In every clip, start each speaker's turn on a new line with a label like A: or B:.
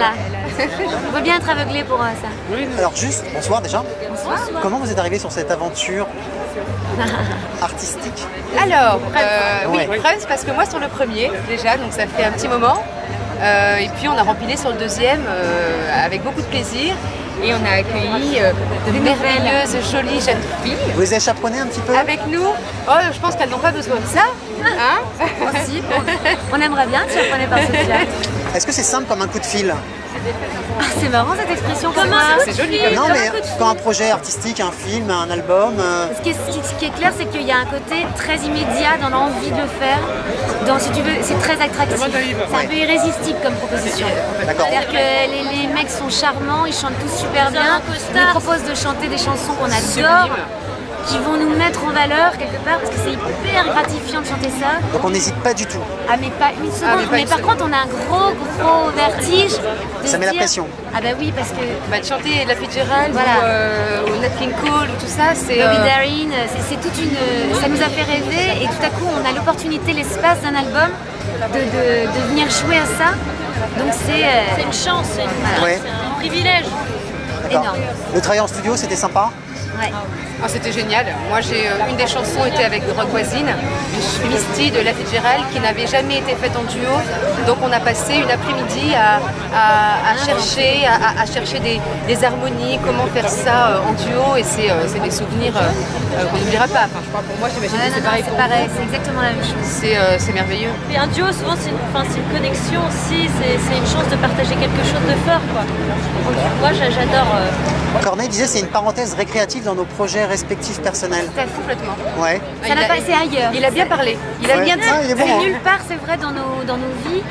A: Voilà. On veut bien être aveuglé pour ça.
B: Alors juste, bonsoir déjà.
A: Bonsoir.
B: Comment vous êtes arrivé sur cette aventure artistique?
C: Alors, oui,
B: Ouais.
C: presque, parce que moi sur le premier déjà, donc ça fait un petit moment. Et puis on a rempilé sur le deuxième avec beaucoup de plaisir. Et on a accueilli de merveilleuses, jolies jeunes filles.
B: Vous les avez chaperonnés un petit peu?
C: Avec nous, oh, je pense qu'elles n'ont pas besoin de ça. Hein
A: Aussi, on aimerait bien que tu apprenais par Sophia.
B: Est-ce que c'est simple comme un coup de fil?
A: Ah, c'est marrant cette expression. Comment
C: C'est joli comme
B: Non
C: ça.
B: mais quand un projet artistique, un film, un album...
A: Ce qui est clair, c'est qu'il y a un côté très immédiat dans l'envie de le faire. Dans, si tu veux, c'est très attractif. C'est un peu irrésistible comme proposition.
B: D'accord.
A: C'est-à-dire que les mecs sont charmants, ils chantent tous super bien. Ils nous proposent de chanter des chansons qu'on adore, qui vont nous mettre en valeur quelque part, parce que c'est hyper gratifiant de chanter ça.
B: Donc on n'hésite pas du tout.
A: Ah mais pas une seconde,
C: mais pas
A: mais
C: une
A: par
C: seconde.
A: contre on a un gros vertige. De
B: Ça
A: se
B: met la
A: dire-
B: pression.
A: Ah bah oui, parce que
C: De chanter la Fitzgerald
A: Voilà.
C: ou Nat King Cole ou tout ça, c'est...
A: Bobby Darin, c'est toute une... Ça nous a fait rêver et tout à coup on a l'opportunité, l'espace d'un album de venir jouer à ça. Donc c'est
D: une chance, c'est
B: Ouais.
D: un privilège.
B: D'accord.
A: énorme.
B: Le travail en studio, c'était sympa?
A: Ouais.
C: Ah, c'était génial. Moi, une des chansons était avec Rock Voisine, Misty de La Fitzgerald, qui n'avait jamais été faite en duo. Donc, on a passé une après-midi à chercher des harmonies, comment faire ça en duo. Et c'est des souvenirs qu'on n'oubliera pas. Enfin, je crois pour moi, j'imagine
A: Ouais,
C: que c'est
A: non,
C: pareil
A: c'est
C: pour
A: pareil,
C: vous.
A: c'est exactement la même chose.
C: C'est merveilleux.
D: Et un duo, souvent, c'est une connexion aussi, c'est une chance de partager quelque chose de fort, quoi. Donc, moi, j'adore.
B: Corneille disait c'est une parenthèse récréative dans nos projets respectifs personnels.
C: Complètement.
B: Ouais.
A: Ça n'a pas, c'est ailleurs.
C: Il a bien parlé. Il a
B: Ouais.
C: bien dit.
B: Ah, il est bon, hein.
A: Nulle part, c'est vrai, dans nos vies,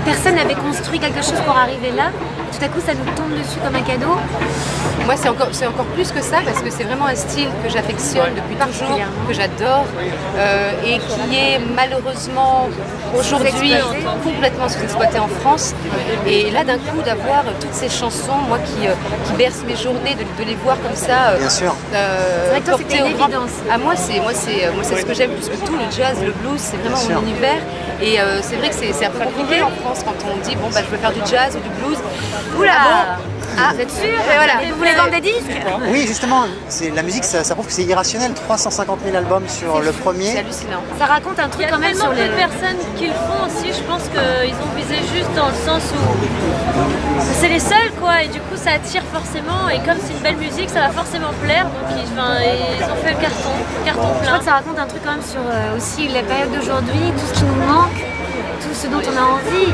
A: personne n'avait construit quelque chose pour arriver là. Tout à coup, ça nous tombe dessus comme un cadeau.
C: Moi, c'est encore plus que ça parce que c'est vraiment un style que j'affectionne depuis toujours, que j'adore et qui est malheureusement aujourd'hui
A: Sous-exploité.
C: complètement sous-exploité en France. Et là, d'un coup, d'avoir toutes ces chansons, moi qui bercent mes journées, de les voir comme ça.
B: Bien sûr.
A: C'est vrai que toi, c'était
C: portées
A: une
C: au grand-
A: évidence.
C: Ah, moi, c'est ce que j'aime plus que tout, le jazz, le blues, c'est vraiment
B: Bien sûr.
C: mon univers. Et c'est vrai que c'est un peu compliqué en France quand on dit bon bah je veux faire du jazz ou du blues.
A: Oula
C: Ah,
A: Vous êtes sûr
C: Et voilà.
A: Et vous voulez vendre des disques?
B: Oui, justement, la musique, ça prouve que c'est irrationnel. 350 000 albums sur le
C: C'est
B: premier.
C: hallucinant.
A: Ça raconte un
D: Il y
A: truc
D: a
A: quand même
D: tellement
A: sur
D: peu
A: les...
D: de personnes qui le font aussi, je pense qu'ils ont visé juste dans le sens où c'est les seuls, quoi, et du coup ça attire forcément, et comme c'est une belle musique, ça va forcément plaire, donc ils ont fait le carton
A: Je crois
D: plein.
A: que ça raconte un truc quand même sur aussi la période d'aujourd'hui, tout ce qui nous manque, tout ce dont on a envie.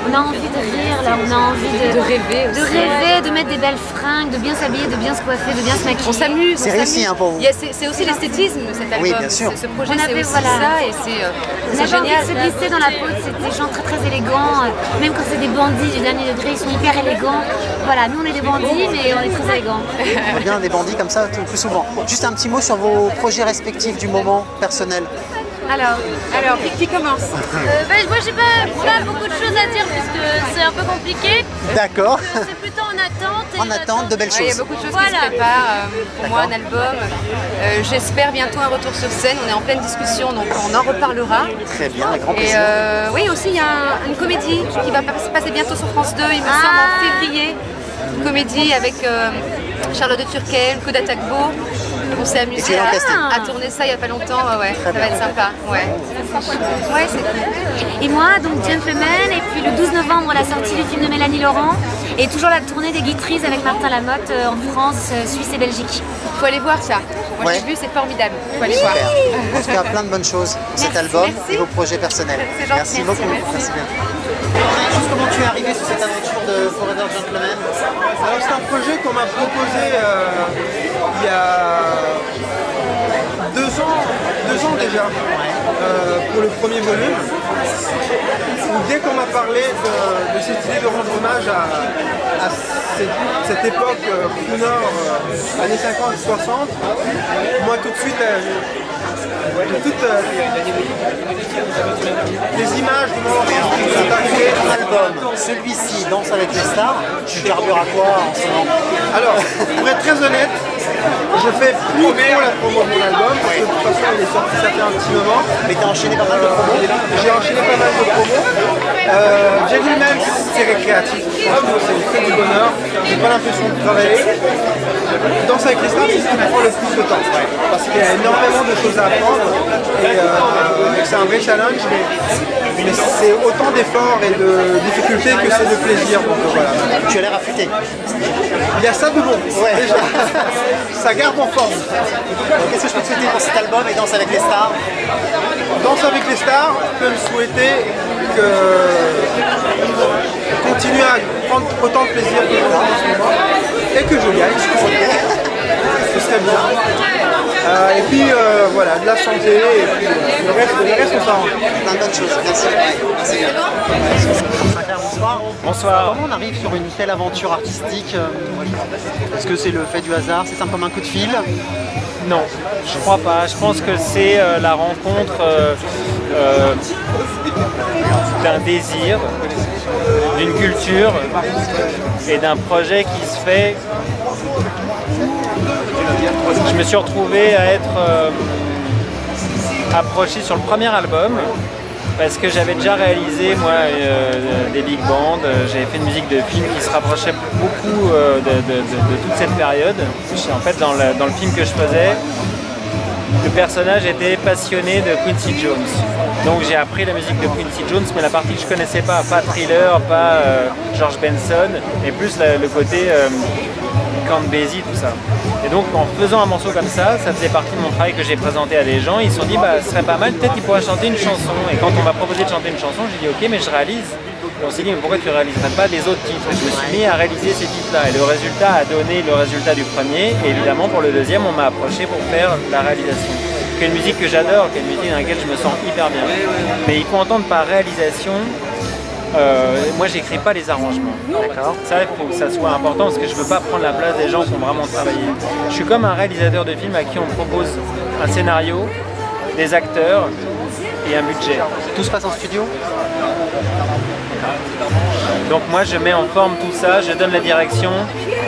A: On a envie de rire, là, on a envie
C: De rêver aussi.
A: de rêver, de mettre des belles fringues, de bien s'habiller, de bien se coiffer, de bien se maquiller.
C: On s'amuse.
B: C'est
C: on
B: réussi,
C: s'amuse.
B: hein, pour vous.
C: C'est aussi l'esthétisme cet album.
B: Oui, bien sûr.
C: Ce projet
A: On
C: c'est
A: avait,
C: aussi
A: voilà.
C: ça et
A: On
C: c'est
A: avait envie
C: génial.
A: de se glisser dans la peau de ces gens très très élégants, même quand c'est des bandits du dernier degré, ils sont hyper élégants. Voilà, nous on est des bandits, mais on est très élégants.
B: On bien des bandits comme ça plus souvent. Juste un petit mot sur vos projets respectifs du moment personnel.
A: Alors,
C: Qui commence?
D: Moi j'ai pas beaucoup de choses à dire puisque c'est un peu compliqué,
B: D'accord.
D: c'est plutôt en attente. et
B: En attente de belles
C: Il y a
B: choses.
C: beaucoup de choses qui
D: Voilà.
C: se préparent. Pour moi, un album. J'espère bientôt un retour sur scène. On est en pleine discussion, donc on en reparlera.
B: Très bien, avec grand
C: Et
B: plaisir.
C: oui, aussi, il y a une comédie qui va se passer bientôt sur France 2, il me semble, en février. Une comédie avec Charlotte de Turquet, Koda Tagbo. On s'est amusé
B: Excellent casting.
C: à tourner ça il n'y a pas longtemps. Ouais. Ça va
B: bien.
C: être sympa. Ouais, c'est cool.
A: et moi, donc Gentleman, et puis le 12 novembre, la sortie du film de Mélanie Laurent, et toujours la tournée des Guitrises avec Martin Lamotte en France, Suisse et Belgique.
C: Il faut aller voir ça. Moi,
B: Ouais.
C: j'ai vu, c'est formidable. Il faut aller voir.
B: Super. En tout cas, plein de bonnes choses pour cet
A: Merci,
B: album
C: merci.
B: et vos projets personnels.
C: C'est gentil.
B: Merci beaucoup.
A: Merci.
B: Merci bien. Juste comment tu es arrivé sur cette aventure de Forever Gentleman?
E: Alors c'est un projet qu'on m'a proposé il y a 2 ans déjà, pour le premier volume. Où dès qu'on m'a parlé de cette idée de rendre hommage à cette époque années 50-60, moi tout de suite j'ai toutes les images de mon enfance qui sont arrivées.
B: Album, celui-ci, Danse avec les stars, tu carbures à quoi en ce moment?
E: Alors, pour être très honnête, je fais plus trop la promo de mon album parce que de toute façon il est sorti ça fait un petit moment.
B: Mais t'as enchaîné pas mal de promos.
E: J'ai enchaîné pas mal de promos. J'ai même c'est récréatif, franchement c'est que du bonheur, j'ai pas l'impression de travailler. Danse avec les stars, c'est ce qui me prend le plus de temps, parce qu'il y a énormément de choses à apprendre et c'est un vrai challenge, mais c'est autant d'efforts et de difficultés que c'est de plaisir. Donc voilà.
B: Tu as l'air affûté.
E: Il y a ça de bon, déjà. Ça garde en forme.
B: Qu'est-ce que je peux te souhaiter pour cet album et Danse avec les stars?
E: Danse avec les stars, je peux me souhaiter que continue à prendre autant de plaisir que je prends en ce moment et que je gagne. Ce serait bien. Et puis voilà, de la santé et puis le reste on s'arrange.
B: Plein de bonnes choses. Merci. Bonsoir.
F: Bonsoir.
B: Comment on arrive sur une telle aventure artistique? Est-ce que c'est le fait du hasard? C'est simplement un coup de fil?
F: Non, je crois pas. Je pense que c'est la rencontre d'un désir, d'une culture et d'un projet qui se fait. Je me suis retrouvé à être approché sur le premier album parce que j'avais déjà réalisé moi des big bands, j'avais fait une musique de film qui se rapprochait beaucoup de toute cette période. En fait dans le film que je faisais, le personnage était passionné de Quincy Jones. Donc j'ai appris la musique de Quincy Jones, mais la partie que je connaissais pas Thriller, pas George Benson, mais plus le côté Count Basie, tout ça. Et donc en faisant un morceau comme ça faisait partie de mon travail que j'ai présenté à des gens. Ils se sont dit bah ce serait pas mal, peut-être qu'il pourrait chanter une chanson. Et quand on m'a proposé de chanter une chanson, j'ai dit ok mais je réalise. Et on s'est dit mais pourquoi tu réaliserais pas des autres titres? Et je me suis mis à réaliser ces titres-là. Et le résultat a donné le résultat du premier. Et évidemment pour le deuxième on m'a approché pour faire la réalisation. C'est une musique que j'adore, qui est une musique dans laquelle je me sens hyper bien. Mais il faut entendre par réalisation. Moi j'écris pas les arrangements, d'accord. Ça il faut que ça soit important parce que je veux pas prendre la place des gens qui ont vraiment travaillé. Je suis comme un réalisateur de film à qui on propose un scénario, des acteurs et un budget.
B: Tout se passe en studio?
F: Donc moi je mets en forme tout ça, je donne la direction,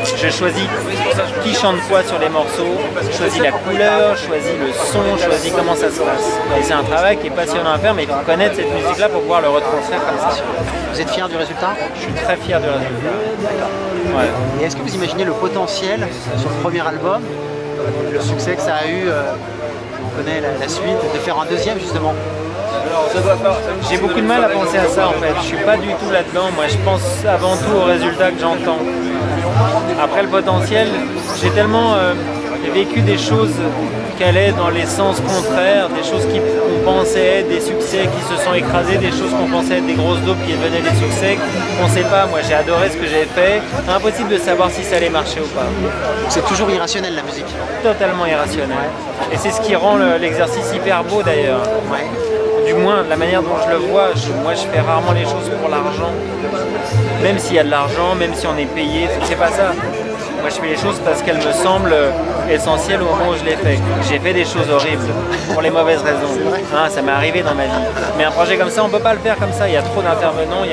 F: je choisis qui chante quoi sur les morceaux, je choisis la couleur, je choisis le son, je choisis comment ça se passe. Et c'est un travail qui est passionnant à faire, mais il faut connaître cette musique-là pour pouvoir le retranscrire comme ça.
B: Vous êtes fier du résultat?
F: Je suis très fier du résultat. Ouais.
B: Et est-ce que vous imaginez le potentiel sur le premier album, le succès que ça a eu, on connaît la suite, de faire un deuxième justement?
F: J'ai beaucoup de mal à penser à ça en fait, je suis pas du tout là-dedans, moi je pense avant tout aux résultats que j'entends. Après le potentiel, j'ai tellement vécu des choses qui allaient dans les sens contraires, des choses qu'on pensait être des succès qui se sont écrasés, des choses qu'on pensait être des grosses daubes qui devenaient des succès, on sait pas, moi j'ai adoré ce que j'ai fait, impossible de savoir si ça allait marcher ou pas.
B: C'est toujours irrationnel la musique?
F: Totalement irrationnel. Et c'est ce qui rend l'exercice hyper beau d'ailleurs.
B: Ouais.
F: Du moins, la manière dont je le vois, moi je fais rarement les choses pour l'argent. Même s'il y a de l'argent, même si on est payé, c'est pas ça. Moi je fais les choses parce qu'elles me semblent essentielles au moment où je les fais. J'ai fait des choses horribles pour les mauvaises raisons. Hein, ça m'est arrivé dans ma vie. Mais un projet comme ça, on peut pas le faire comme ça. Il y a trop d'intervenants.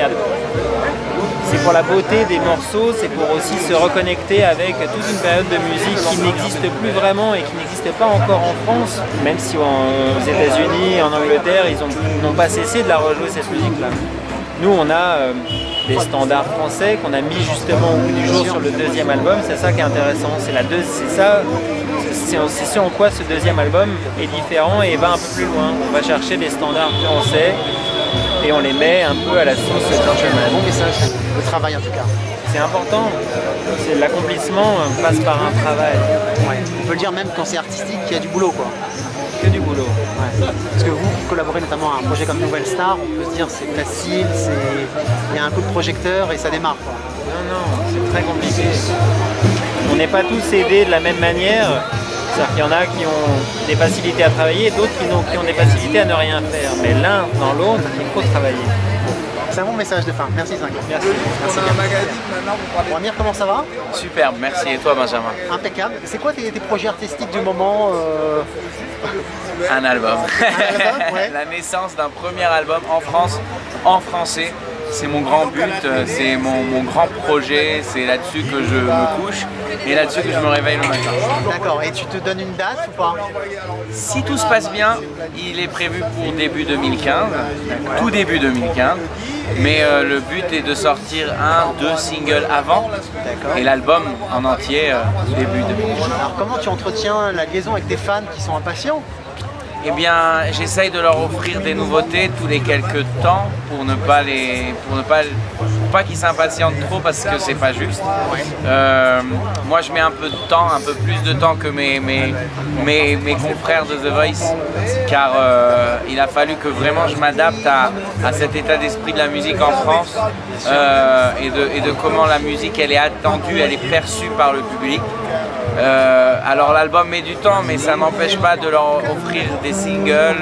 F: C'est pour la beauté des morceaux, c'est pour aussi se reconnecter avec toute une période de musique qui n'existe plus vraiment et qui n'existe pas encore en France, même si aux États-Unis et en Angleterre, ils n'ont pas cessé de la rejouer cette musique-là. Nous, on a des standards français qu'on a mis justement au bout du jour sur le deuxième album, c'est ça qui est intéressant, c'est ce en quoi ce deuxième album est différent et va un peu plus loin. On va chercher des standards français et on les met un peu à la sauce gentleman.
B: Bon message, le travail en tout cas.
F: C'est important, l'accomplissement passe par un travail.
B: Ouais. On peut le dire même quand c'est artistique, qu'il y a du boulot quoi.
F: Que du boulot.
B: Ouais. Parce que vous collaborez notamment à un projet comme Nouvelle Star, on peut se dire c'est facile, il y a un coup de projecteur et ça démarre quoi.
F: Non, c'est très compliqué. On n'est pas tous aidés de la même manière. C'est-à-dire qu'il y en a qui ont des facilités à travailler, d'autres qui ont des facilités à ne rien faire. Mais l'un dans l'autre, il faut travailler.
B: C'est un bon message de fin. Merci Zinc.
F: Merci.
E: On a un magazine maintenant pour parler.
B: Bon, Amir, comment ça va?
G: Superbe, merci. Et toi, Benjamin?
B: Impeccable. C'est quoi tes projets artistiques du moment?
G: Un album.
B: Un album, ouais.
G: La naissance d'un premier album en France, en français, c'est mon grand but, c'est mon grand projet, c'est là-dessus que je me couche et là-dessus que je me réveille le matin.
B: D'accord, et tu te donnes une date ou pas?
G: Si tout se passe bien, il est prévu pour début 2015, tout début 2015. Mais le but est de sortir 1-2 singles avant et l'album en entier début 2015.
B: Alors comment tu entretiens la liaison avec tes fans qui sont impatients?
G: Eh bien, j'essaye de leur offrir des nouveautés tous les quelques temps pour ne pas qu'ils s'impatientent trop parce que c'est pas juste. Moi, je mets un peu de temps, un peu plus de temps que mes confrères de The Voice, car il a fallu que vraiment je m'adapte à cet état d'esprit de la musique en France et de comment la musique elle est attendue, elle est perçue par le public. Alors l'album met du temps, mais ça n'empêche pas de leur offrir des singles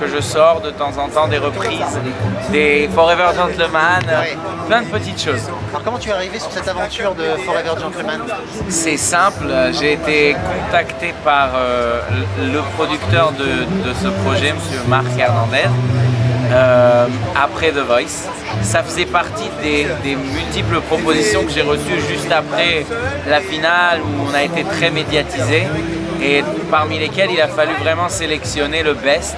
G: que je sors de temps en temps, des reprises, des Forever Gentleman, plein de petites choses.
B: Alors comment tu es arrivé sur cette aventure de Forever Gentleman?
G: C'est simple, j'ai été contacté par le producteur de ce projet, M. Marc Hernandez, après The Voice. Ça faisait partie des multiples propositions que j'ai reçues juste après la finale où on a été très médiatisé et parmi lesquelles il a fallu vraiment sélectionner le best.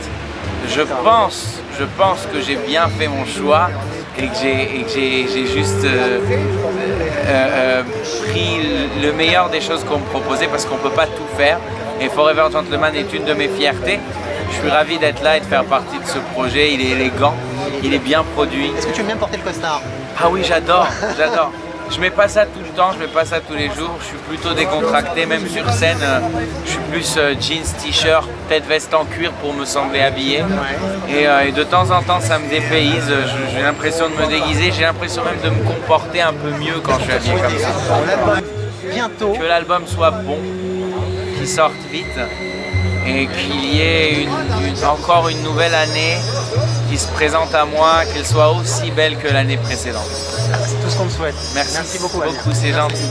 G: Je pense que j'ai bien fait mon choix et que j'ai juste pris le meilleur des choses qu'on me proposait parce qu'on ne peut pas tout faire et Forever Gentleman est une de mes fiertés. Je suis ravi d'être là et de faire partie de ce projet, il est élégant, il est bien produit.
B: Est-ce que tu aimes bien porter le costard?
G: Ah oui, j'adore, j'adore. Je mets pas ça tout le temps, je mets pas ça tous les jours, je suis plutôt décontracté, même sur scène, je suis plus jeans, t-shirt, peut-être veste en cuir pour me sembler habillé. Et de temps en temps ça me dépayse, j'ai l'impression de me déguiser, j'ai l'impression même de me comporter un peu mieux quand je suis habillé comme ça.
B: Bientôt.
G: Que l'album soit bon, qu'il sorte vite et qu'il y ait encore une nouvelle année qui se présente à moi, qu'elle soit aussi belle que l'année précédente.
B: C'est tout ce qu'on te souhaite.
G: Merci beaucoup, c'est gentil.